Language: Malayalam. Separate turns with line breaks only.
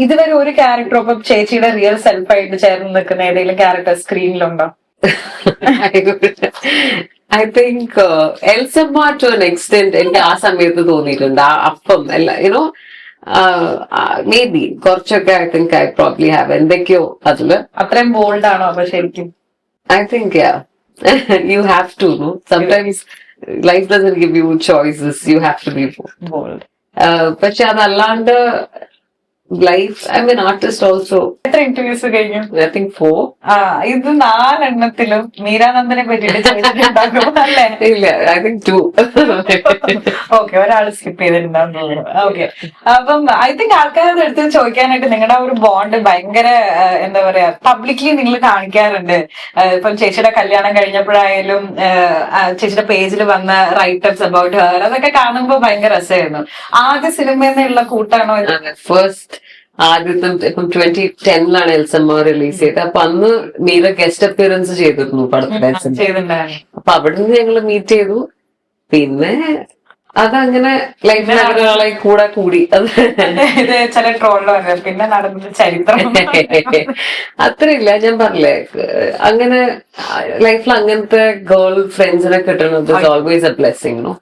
ഇതുവരെ ഒരു ക്യാരക്ടർ ഒപ്പം ചേച്ചിയുടെ റിയൽ സെൽഫായിട്ട് ചേർന്ന് നിൽക്കുന്ന ഏതെങ്കിലും ക്യാരക്ടർ സ്ക്രീനിലുണ്ടോ?
I think Elsamma to an extent എനിക്ക് ആ സമയത്ത് തോന്നിയിട്ടുണ്ട്. ആ അപ്പം അല്ല യുനോ മേ ബി കുറച്ചൊക്കെ I think I probably have എന്തൊക്കെയോ അതില്.
അത്രയും ബോൾഡ് ആണോ അപ്പൊ ശരിക്കും?
I think, yeah. You have to, no? Sometimes life doesn't give you choices. You have to be
bold.
പക്ഷെ അതല്ലാണ്ട് life I mean artist also
എത്ര ഇന്റർവ്യൂസ് കഴിഞ്ഞു?
I think 4.
ഇത് 4 മീരാനന്ദനെ പറ്റിയിട്ട് ചോദിച്ചിട്ടുണ്ടാകും അല്ലേ?
ഇല്ല, ഐ തിങ്ക് 2.
ഓക്കെ, ഒരാൾ സ്കിപ്പ് ചെയ്തിട്ടുണ്ടാകും തോന്നുന്നു. ഓക്കെ, അപ്പം ഐ തിങ്ക് ആൾക്കാരത് എടുത്ത് ചോദിക്കാനായിട്ട് നിങ്ങളുടെ ഒരു ബോണ്ട് ഭയങ്കര എന്താ പറയാ പബ്ലിക്കലി നിങ്ങൾ കാണിക്കാറുണ്ട്. ഇപ്പം ചേച്ചിയുടെ കല്യാണം കഴിഞ്ഞപ്പോഴായാലും ചേച്ചിയുടെ പേജിൽ വന്ന റൈറ്റപ്സ് അബൌട്ട് ഹെർ, അതൊക്കെ കാണുമ്പോൾ ഭയങ്കര രസമായിരുന്നു. ആദ്യ സിനിമയിൽ നിന്നുള്ള കൂട്ടാണോ ഇത്?
ഫസ്റ്റ് ആദ്യത്തെ ഇപ്പം 2010 എൽസമ്മ റിലീസ് ചെയ്തത്. അപ്പൊ അന്ന് മീര ഗസ്റ്റ് അപ്പിയറൻസ് ചെയ്തിരുന്നു പടത്തിൽ.
ചെയ്തിട്ടുണ്ടായിരുന്നു.
അപ്പൊ അവിടെ നിന്ന് ഞങ്ങള് മീറ്റ് ചെയ്തു. പിന്നെ അതങ്ങനെ ലൈഫിൽ ഒരാളെ കൂടെ കൂടി.
ഇത് ചില ട്രോളിലോ പിന്നെ നടന്നത് ചരിത്രം
അത്രയില്ല, ഞാൻ പറഞ്ഞില്ലേ അങ്ങനെ ലൈഫിൽ അങ്ങനത്തെ ഗേൾ ഫ്രണ്ട്സിനെ കിട്ടുന്നത് ഓൾവേസ് എ ബ്ലെസ്സിങ്.